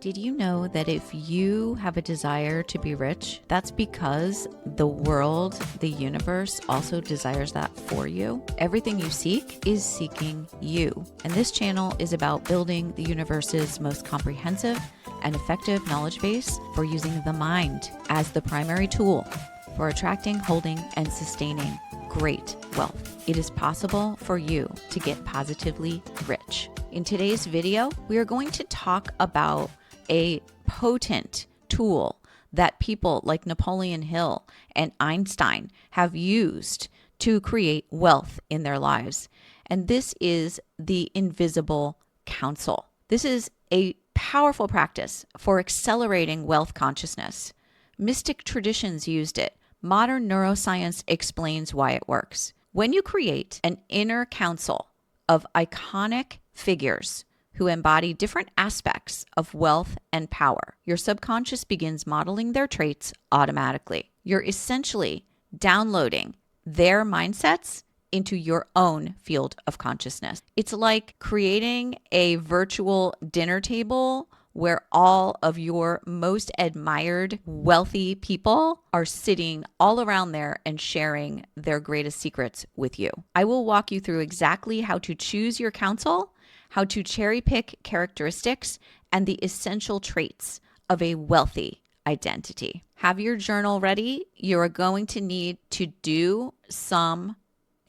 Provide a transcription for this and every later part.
Did you know that if you have a desire to be rich, that's because the world, the universe also desires that for you? Everything you seek is seeking you. And this channel is about building the universe's most comprehensive and effective knowledge base for using the mind as the primary tool for attracting, holding, and sustaining great wealth. It is possible for you to get positively rich. In today's video, we are going to talk about a potent tool that people like Napoleon Hill and Einstein have used to create wealth in their lives. And this is the Invisible Council. This is a powerful practice for accelerating wealth consciousness. Mystic traditions used it. Modern neuroscience explains why it works. When you create an inner council of iconic figures who embody different aspects of wealth and power, your subconscious begins modeling their traits automatically. You're essentially downloading their mindsets into your own field of consciousness. It's like creating a virtual dinner table where all of your most admired wealthy people are sitting all around there and sharing their greatest secrets with you. I will walk you through exactly how to choose your council, how to cherry pick characteristics, and the essential traits of a wealthy identity. Have your journal ready. You are going to need to do some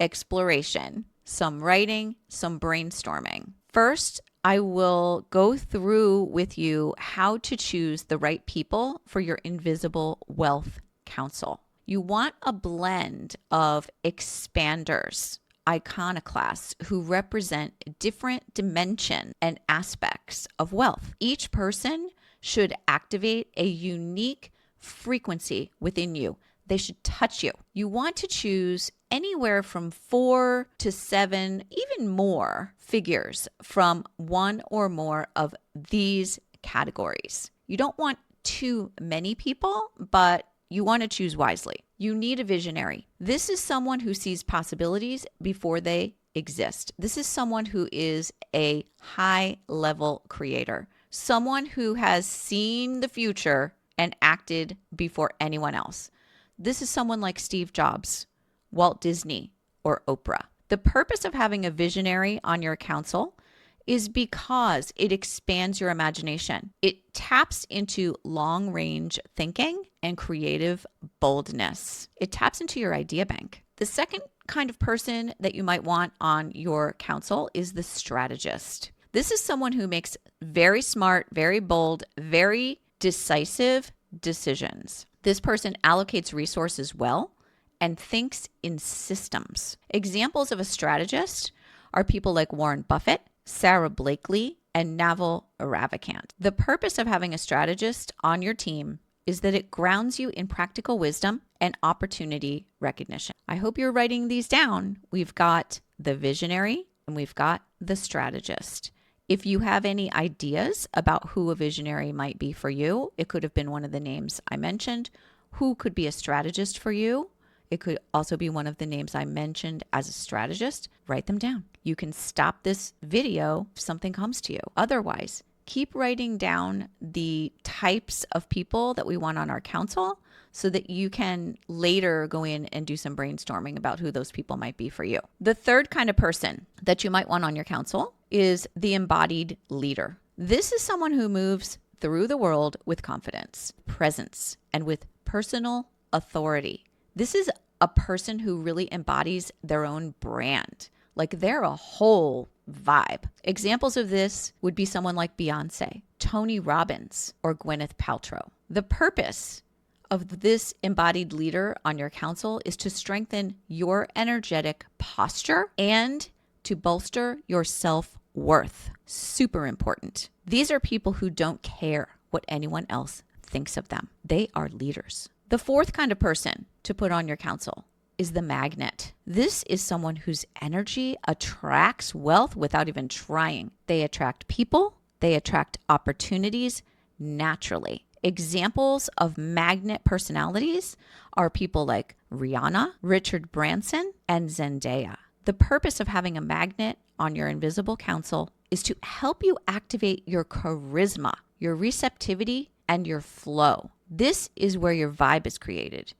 exploration, some writing, some brainstorming. First, I will go through with you how to choose the right people for your Invisible Wealth Council. You want a blend of expanders, iconoclasts who represent different dimensions and aspects of wealth. Each person should activate a unique frequency within you. They should touch you. You want to choose anywhere from 4 to 7, even more figures from one or more of these categories. You don't want too many people, but you want to choose wisely. You need a visionary. This is someone who sees possibilities before they exist. This is someone who is a high-level creator, someone who has seen the future and acted before anyone else. This is someone like Steve Jobs, Walt Disney, or Oprah. The purpose of having a visionary on your council is because it expands your imagination. It taps into long-range thinking and creative boldness. It taps into your idea bank. The second kind of person that you might want on your council is the strategist. This is someone who makes very smart, very bold, very decisive decisions. This person allocates resources well and thinks in systems. Examples of a strategist are people like Warren Buffett, Sarah Blakely, and Naval Ravikant. The purpose of having a strategist on your team is that it grounds you in practical wisdom and opportunity recognition. I hope you're writing these down. We've got the visionary and we've got the strategist. If you have any ideas about who a visionary might be for you, it could have been one of the names I mentioned. Who could be a strategist for you? It could also be one of the names I mentioned as a strategist. Write them down. You can stop this video if something comes to you. Otherwise, keep writing down the types of people that we want on our council so that you can later go in and do some brainstorming about who those people might be for you. The third kind of person that you might want on your council is the embodied leader. This is someone who moves through the world with confidence, presence, and with personal authority. This is a person who really embodies their own brand. Like they're a whole vibe. Examples of this would be someone like Beyonce, Tony Robbins, or Gwyneth Paltrow. The purpose of this embodied leader on your council is to strengthen your energetic posture and to bolster your self-worth. Super important. These are people who don't care what anyone else thinks of them. They are leaders. The fourth kind of person to put on your council is the magnet. This is someone whose energy attracts wealth without even trying. They attract people, they attract opportunities naturally. Examples of magnet personalities are people like Rihanna, Richard Branson, and Zendaya. The purpose of having a magnet on your Invisible Council is to help you activate your charisma, your receptivity, and your flow. This is where your vibe is created.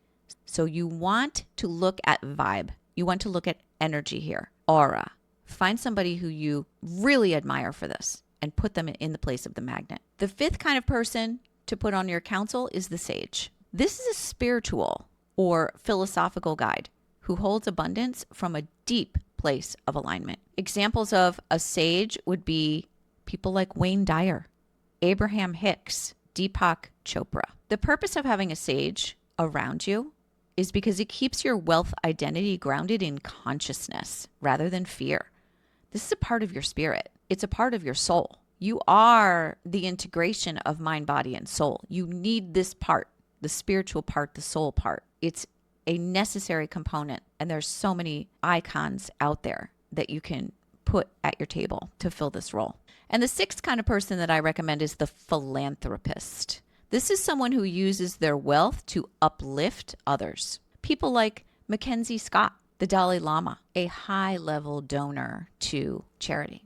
So you want to look at vibe. You want to look at energy here, aura. Find somebody who you really admire for this and put them in the place of the magnet. The fifth kind of person to put on your council is the sage. This is a spiritual or philosophical guide who holds abundance from a deep place of alignment. Examples of a sage would be people like Wayne Dyer, Abraham Hicks, Deepak Chopra. The purpose of having a sage around you is because it keeps your wealth identity grounded in consciousness rather than fear. This is a part of your spirit. It's a part of your soul. You are the integration of mind, body, and soul. You need this part, the spiritual part, the soul part. It's a necessary component. And there's so many icons out there that you can put at your table to fill this role. And the sixth kind of person that I recommend is the philanthropist. This is someone who uses their wealth to uplift others. People like Mackenzie Scott, the Dalai Lama, a high-level donor to charity.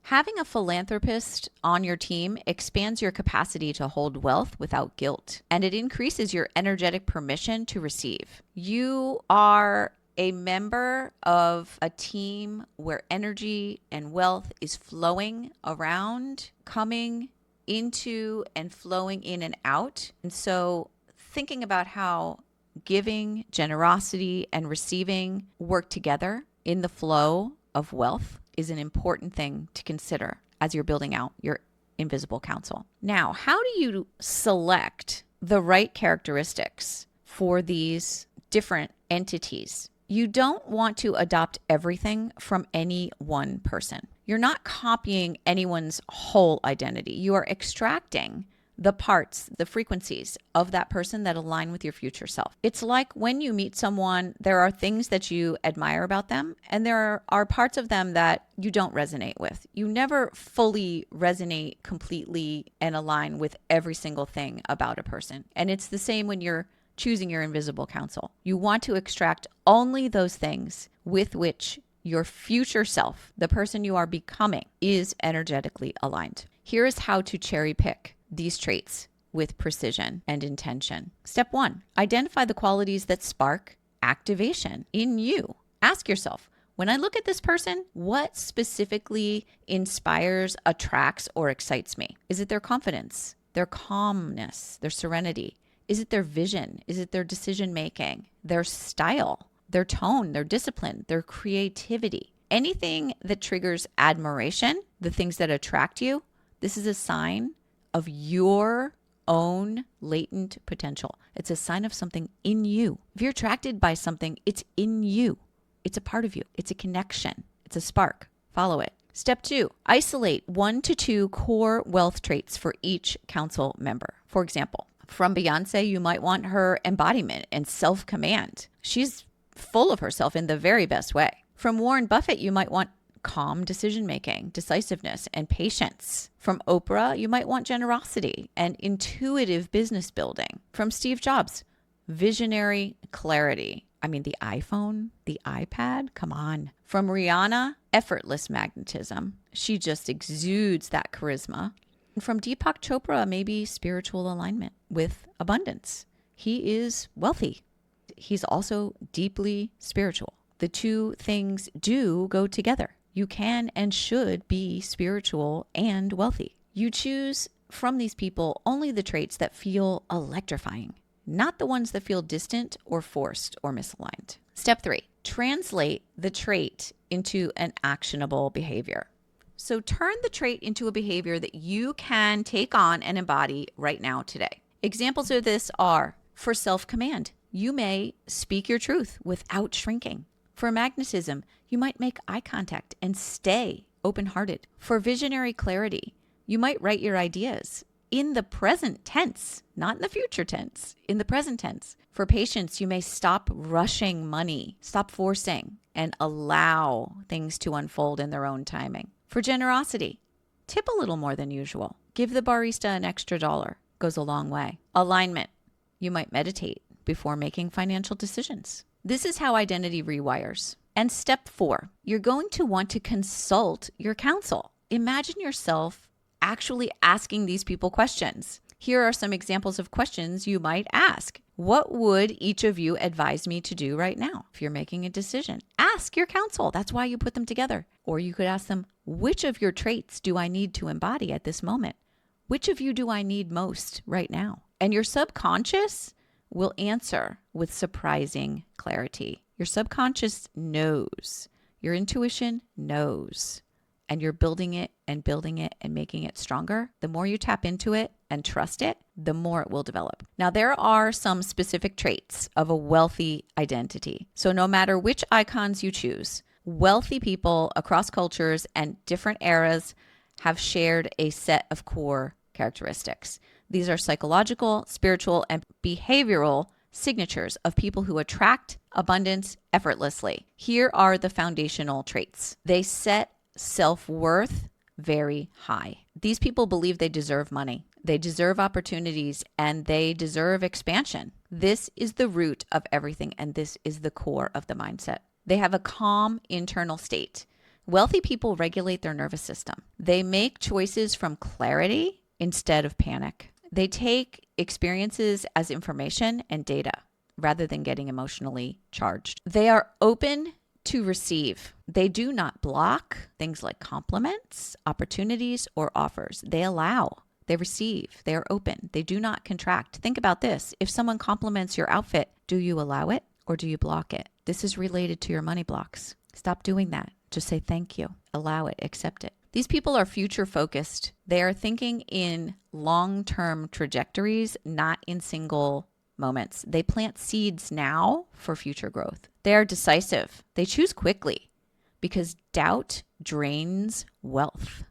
Having a philanthropist on your team expands your capacity to hold wealth without guilt, and it increases your energetic permission to receive. You are a member of a team where energy and wealth is flowing around, coming into and flowing in and out. And so thinking about how giving, generosity, and receiving work together in the flow of wealth is an important thing to consider as you're building out your invisible council. Now, how do you select the right characteristics for these different entities? You don't want to adopt everything from any one person. You're not copying anyone's whole identity. You are extracting the parts, the frequencies of that person that align with your future self. It's like when you meet someone, there are things that you admire about them, and there are parts of them that you don't resonate with. You never fully resonate completely and align with every single thing about a person. And it's the same when you're choosing your invisible counsel. You want to extract only those things with which your future self, the person you are becoming, is energetically aligned. Here is how to cherry pick these traits with precision and intention. Step 1, identify the qualities that spark activation in you. Ask yourself, when I look at this person, what specifically inspires, attracts, or excites me? Is it their confidence, their calmness, their serenity? Is it their vision? Is it their decision making, their style, their tone, their discipline, their creativity? Anything that triggers admiration, the things that attract you, this is a sign of your own latent potential. It's a sign of something in you. If you're attracted by something, it's in you. It's a part of you. It's a connection. It's a spark. Follow it. Step 2, isolate 1 to 2 core wealth traits for each council member. For example, from Beyonce, you might want her embodiment and self-command. She's full of herself in the very best way. From Warren Buffett, you might want calm decision-making, decisiveness, and patience. From Oprah, you might want generosity and intuitive business building. From Steve Jobs, visionary clarity. I mean, the iPhone, the iPad, come on. From Rihanna, effortless magnetism. She just exudes that charisma. And from Deepak Chopra, maybe spiritual alignment with abundance. He is wealthy. He's also deeply spiritual. The two things do go together. You can and should be spiritual and wealthy. You choose from these people only the traits that feel electrifying, not the ones that feel distant or forced or misaligned. Step 3, translate the trait into an actionable behavior. So turn the trait into a behavior that you can take on and embody right now today. Examples of this are, for self-command, you may speak your truth without shrinking. For magnetism, you might make eye contact and stay open-hearted. For visionary clarity, you might write your ideas in the present tense, not in the future tense, in the present tense. For patience, you may stop rushing money, stop forcing, and allow things to unfold in their own timing. For generosity, tip a little more than usual. Give the barista an extra $1. Goes a long way. Alignment, you might meditate before making financial decisions. This is how identity rewires. And step 4, you're going to want to consult your counsel. Imagine yourself actually asking these people questions. Here are some examples of questions you might ask. What would each of you advise me to do right now? If you're making a decision, ask your counsel. That's why you put them together. Or you could ask them, which of your traits do I need to embody at this moment? Which of you do I need most right now? And your subconscious will answer with surprising clarity. Your subconscious knows. Your intuition knows. And you're building it and making it stronger. The more you tap into it and trust it, the more it will develop. Now, there are some specific traits of a wealthy identity. So no matter which icons you choose, wealthy people across cultures and different eras have shared a set of core characteristics. These are psychological, spiritual, and behavioral signatures of people who attract abundance effortlessly. Here are the foundational traits. They set self-worth very high. These people believe they deserve money, they deserve opportunities, and they deserve expansion. This is the root of everything, and this is the core of the mindset. They have a calm internal state. Wealthy people regulate their nervous system. They make choices from clarity instead of panic. They take experiences as information and data rather than getting emotionally charged. They are open to receive. They do not block things like compliments, opportunities, or offers. They allow, they receive, they are open. They do not contract. Think about this. If someone compliments your outfit, do you allow it or do you block it? This is related to your money blocks. Stop doing that. Just say thank you, allow it, accept it. These people are future focused. They are thinking in long-term trajectories, not in single moments. They plant seeds now for future growth. They are decisive. They choose quickly because doubt drains wealth.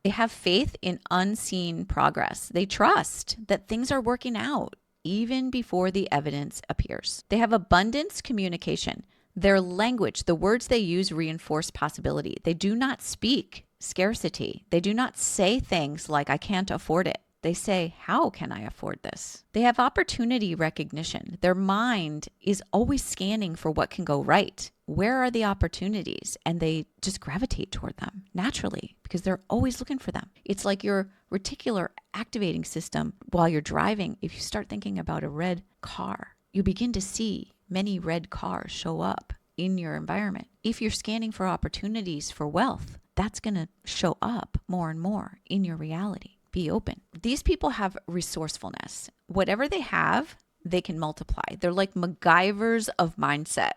They have faith in unseen progress. They trust that things are working out even before the evidence appears. They have abundance communication. Their language, the words they use, reinforce possibility. They do not speak scarcity. They do not say things like, I can't afford it. They say, how can I afford this? They have opportunity recognition. Their mind is always scanning for what can go right. Where are the opportunities? And they just gravitate toward them naturally because they're always looking for them. It's like your reticular activating system while you're driving. If you start thinking about a red car, you begin to see many red cars show up in your environment. If you're scanning for opportunities for wealth, that's going to show up more and more in your reality. Be open. These people have resourcefulness. Whatever they have, they can multiply. They're like MacGyvers of mindset.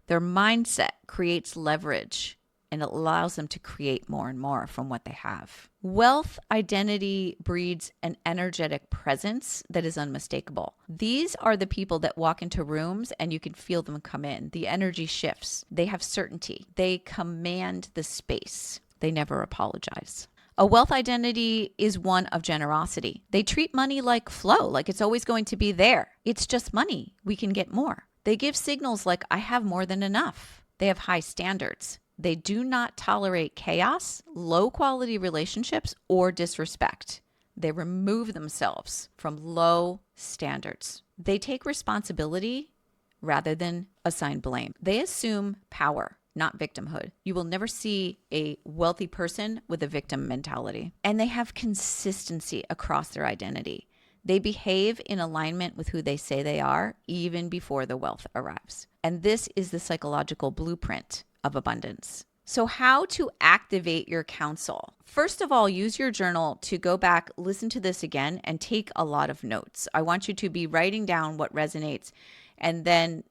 Their mindset creates leverage and it allows them to create more and more from what they have. Wealth identity breeds an energetic presence that is unmistakable. These are the people that walk into rooms and you can feel them come in. The energy shifts. They have certainty. They command the space. They never apologize. A wealth identity is one of generosity. They treat money like flow, like it's always going to be there. It's just money. We can get more. They give signals like, I have more than enough. They have high standards. They do not tolerate chaos, low quality relationships, or disrespect. They remove themselves from low standards. They take responsibility rather than assign blame. They assume power, not victimhood. You will never see a wealthy person with a victim mentality. And they have consistency across their identity. They behave in alignment with who they say they are, even before the wealth arrives. And this is the psychological blueprint of abundance. So how to activate your counsel? First of all, use your journal to go back, listen to this again, and take a lot of notes. I want you to be writing down what resonates and then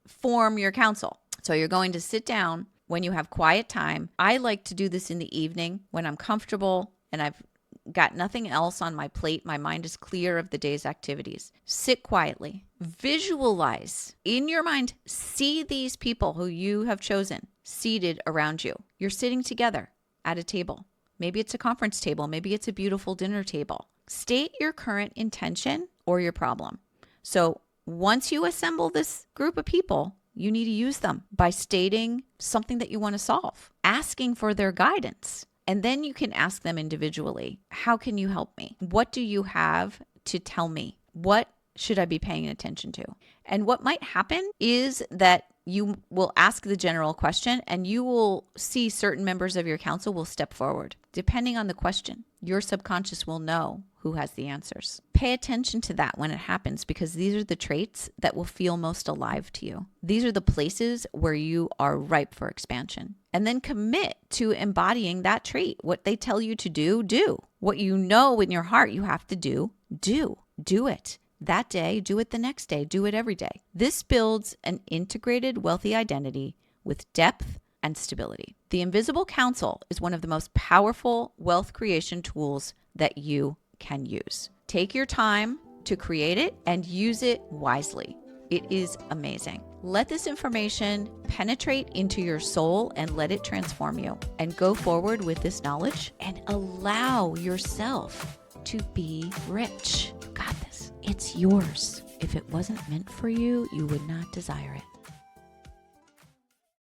form your counsel. So you're going to sit down when you have quiet time. I like to do this in the evening when I'm comfortable and I've got nothing else on my plate. My mind is clear of the day's activities. Sit quietly. Visualize in your mind. See these people who you have chosen seated around you. You're sitting together at a table. Maybe it's a conference table. Maybe it's a beautiful dinner table. State your current intention or your problem. So once you assemble this group of people, you need to use them by stating something that you want to solve, asking for their guidance. And then you can ask them individually, how can you help me? What do you have to tell me? What should I be paying attention to? And what might happen is that You will ask the general question and you will see certain members of your council will step forward. Depending on the question, your subconscious will know who has the answers. Pay attention to that when it happens, because these are the traits that will feel most alive to you. These are the places where you are ripe for expansion. And then commit to embodying that trait. What they tell you to do, do. What you know in your heart you have to do, do. Do it. That day, do it the next day, do it every day. This builds an integrated, wealthy identity with depth and stability. The Invisible Council is one of the most powerful wealth creation tools that you can use. Take your time to create it and use it wisely. It is amazing. Let this information penetrate into your soul and let it transform you. And go forward with this knowledge and allow yourself to be rich. You got this. It's yours. If it wasn't meant for you, you would not desire it.